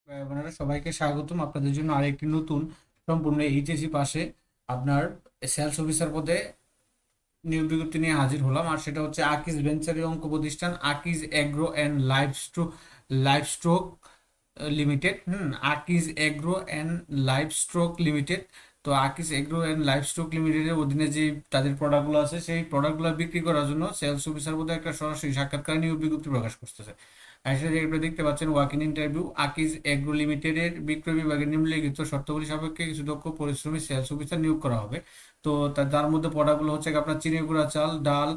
আপনারা সবাইকে স্বাগতম। আপনাদের জন্য আরেকটি নতুন সম্পূর্ণ এইচএসসি পাশে আপনার সেলস অফিসার পদে নিয়োগ বিজ্ঞপ্তি নিয়ে হাজির হলাম। আর সেটা হচ্ছে আকিজ ভেঞ্চারি অঙ্ক প্রতিষ্ঠান, Akij agro and livestock limited. Akij agro and livestock limited. তো Akij agro and livestock লিমিটেডের অধীনে যে তাদের প্রোডাক্টগুলো আছে, সেই প্রোডাক্টগুলো বিক্রি করার জন্য সেলস অফিসার পদে একটা সরাসরি সাক্ষাৎকার নিয়োগ বিজ্ঞপ্তি প্রকাশ করতেছে। আসলে আপনারা দেখতে পাচ্ছেন ওয়াকিং ইন্টারভিউ। আকিজ এগ্রো লিমিটেডের বিক্রয় বিভাগের নিম্নলিখিত শর্তাবলী সাপেক্ষে কিছু দক্ষ পরিশ্রমী সেলস অফিসার নিয়োগ করা হবে। তো তার মধ্যে প্রোডাক্টগুলো হচ্ছে আপনার চিনি গুঁড়া চাল, ডাল,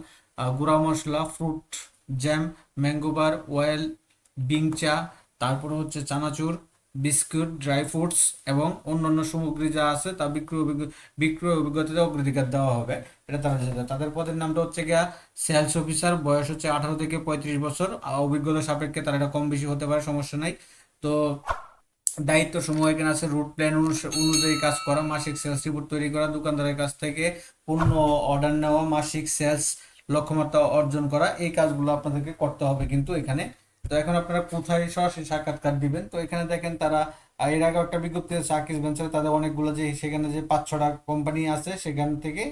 গুঁড়া মশলা, fruit jam, mango bar, oil, বিং চা, তারপরে হচ্ছে চানাচুর, বিস্কুট, ড্রাই ফ্রুটস এবং অন্যান্য সামগ্রী যা আছে তা বিক্রয় অভিজ্ঞতাতে অগ্রাধিকার দেওয়া হবে। এটা তারা তাদের পদের নামটা হচ্ছে গিয়া সেলস অফিসার। বয়স হচ্ছে 18 থেকে 35 বছর। অভিজ্ঞতা সাপেক্ষে তার এটা কম বেশি হতে পারে, সমস্যা নাই। তো দায়িত্ব সমূহ এখানে আছে: রুট প্ল্যান অনুযায়ী কাজ করা, মাসিক সেলস রিপোর্ট তৈরি করা, দোকানদারের কাছ থেকে পণ্য অর্ডার নেওয়া, মাসিক সেলস লক্ষ্যমাত্রা অর্জন করা। এই কাজগুলো আপনাদেরকে করতে হবে কিন্তু এখানে। তো এখন আপনারা কোথায় সরাসরি সাক্ষাৎকার দিবেন? তো এখানে দেখেন তারা এর আগে একটা বিজ্ঞপ্তি আছে আকিজ ভেঞ্চারে, তাদের অনেকগুলো যে সেখানে যে 5-6টা কোম্পানি আছে সেখান থেকে।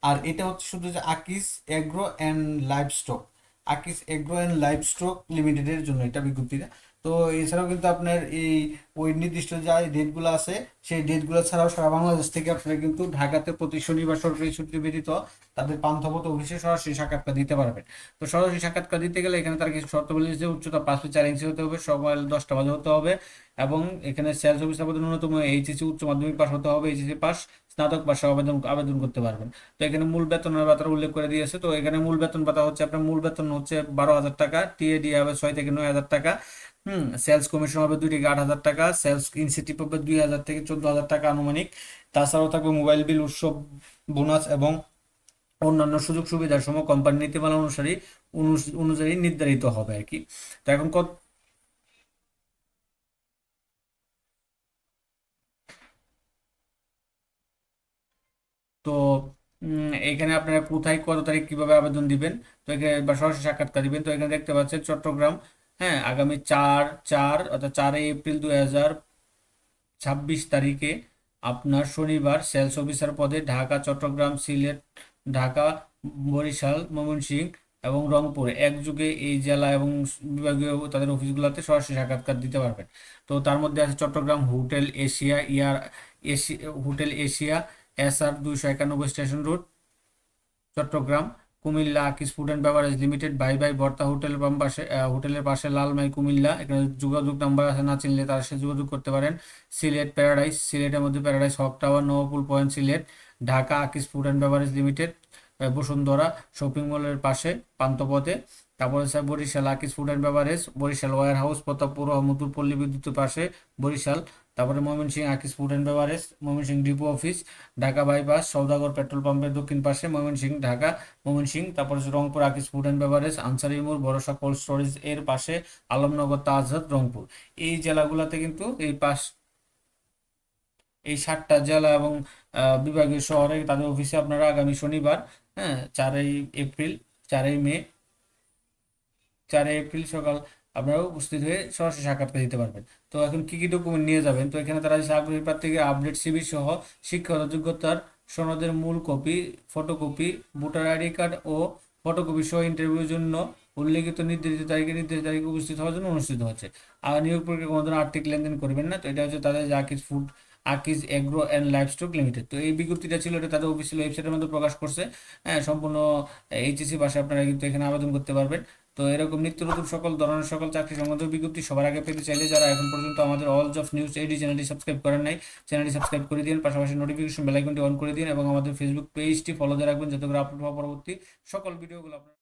আর এটা হচ্ছে শুধু যে Akij agro and live stock, Akij agro and live stock লিমিটেডের জন্য এটা বিজ্ঞপ্তিটা। তো এছাড়াও কিন্তু আপনার এই ওই নির্দিষ্ট যে ডেটগুলো আছে, সেই ডেটগুলো ছাড়াও সারা বাংলাদেশ থেকে আপনারা কিন্তু ঢাকাতে প্রতি শনিবার সরকারি ছুটি ব্যতীত তাদের পান্থপথ অফিসে সরাসরি সাক্ষাৎকার দিতে পারবেন। তো সরাসরি সাক্ষাৎকার দিতে গেলে এখানে তার কিছু শর্ত বলেছে যে উচ্চতা 5 ফিট 4 ইঞ্চি হতে হবে, সকাল 10টা বাজে হতে হবে, এবং এখানে সেলস অফিসার পদে ন্যূনতম এইচএসসি উচ্চ মাধ্যমিক পাস হতে হবে, এইচএসসি পাস, স্নাতক পাশে আবেদন আবেদন করতে পারবেন। তো এখানে মূল বেতনের ভাতা উল্লেখ করে দিয়েছে। তো এখানে মূল বেতন ভাতা হচ্ছে আপনার মূল বেতন হচ্ছে 12,000 টাকা, টিএডি হবে 6 থেকে 9,000 টাকা। সেলস কমিশন হবে 2 থেকে 8,000 টাকা, সেলস ইনসেন্টিভ হবে 2,000 থেকে 14,000 টাকা আনুমানিক। তাছাড়াও থাকবে মোবাইল বিল, উৎসব বোনাস এবং অন্যান্য সুযোগ সুবিধার সময় কোম্পানি নীতিমালা অনুযায়ী নির্ধারিত হবে আর কি। তো এখন তো এখানে আপনারা কোথায় কত তারিখ কিভাবে আবেদন দিবেন, তো এখানে বা সরাসরি সাক্ষাৎকার দিবেন। তো এখানে দেখতে পাচ্ছেন চট্টগ্রাম, হ্যাঁ, আগামী 4/4 অর্থাৎ 4 এপ্রিল 2026 তারিখে আপনার শনিবার সেলস অফিসার পদে ঢাকা, চট্টগ্রাম, সিলেট, ঢাকা, বরিশাল, ময়মনসিংহ এবং রংপুর একযোগে এই জেলা এবং বিভাগীয় তাদের অফিসগুলোতে সরাসরি সাক্ষাৎকার দিতে পারবেন। তো তার মধ্যে আছে Chittagong hotel Asia, hotel Asia, SR 291 station road, Chittagong. Comilla Akij food and beverage limited, বাই বাই বর্তা হোটেল পাশে, হোটেলের পাশে লালমাই, কুমিল্লা। এখানে যোগাযোগ নাম্বার আছে, না চিনলে তার সাথে যোগাযোগ করতে পারেন। সিলেট প্যারাডাইস, সিলেটের মধ্যে paradise Haque tower, Nabapul point, Sylhet. Dhaka Akij food and beverage limited, Bashundhara shopping মলের পাশে পান্থপথে। তারপরে sir Barishal Akij food and beverage, Barishal warehouse, Pratappur মধুর পল্লী বিদ্যুতের পাশে, বরিশাল। তারপরে Mymensingh Akij food and beverage, Mymensingh depot office, Dhaka bypass, Saudagar petrol পাম্পের দক্ষিণ পাশে, ময়মনসিংহ, ঢাকা, ময়মনসিংহ। তারপরে হচ্ছে Rangpur Akij food and beverage, Ansari মোড়, ভরসা কোল্ড স্টোরেজ এর পাশে, আলমনগর, তাজহাট, রংপুর। এই জেলাগুলোতে কিন্তু এই 7টা জেলা এবং বিভাগীয় শহরে তাদের অফিসে আপনারা আগামী শনিবার, হ্যাঁ, 4 এপ্রিল, 4 মে, 4 এপ্রিল সকাল আপনারা উপস্থিত হয়ে সরাসরি সাক্ষাৎকার দিতে পারবেন। তো এখন কি কি ডকুমেন্ট নিয়ে যাবেন? তো এখানে তারা আগ্রহী প্রার্থীকে আপডেট সিভি সহ শিক্ষাগত যোগ্যতার সনদের মূল copy, photocopy, voter ID card ও ফটোকপি সহ ইন্টারভিউর জন্য উল্লেখিত নির্ধারিত তারিখে উপস্থিত হওয়ার জন্য অনুষ্ঠিত হচ্ছে। আর নিয়োগ প্রক্রিয়া কোনো ধরনের আর্থিক লেনদেন করবেন না। তো এটা হচ্ছে তাদের Akij food, Akij agro and livestock limited. তো এই বিজ্ঞপ্তিটা ছিল, এটা তাদের অফিসিয়াল ওয়েবসাইটের মধ্যে প্রকাশ করছে। হ্যাঁ, সম্পূর্ণ এইচএসসি ভাষায় আপনারা কিন্তু এখানে আবেদন করতে পারবেন। তো এরকম নিত্য নতুন সকল ধরনের সকল চাকরি সংক্রান্ত বিজ্ঞপ্তি সবার আগে পেতে চাইলে যারা এখন পর্যন্ত আমাদের অল জব নিউজ এইডি চ্যানেলটি সাবস্ক্রাইব করেন নাই, চ্যানেলটি সাবস্ক্রাইব করে দিন, পাশাপাশি নোটিফিকেশন বেল আইকনটি অন করে দিন এবং আমাদের ফেসবুক পেজটি ফলো দিয়ে রাখবেন, যাতে করে আপলোড হওয়া পরবর্তী সকল ভিডিওগুলো আপনার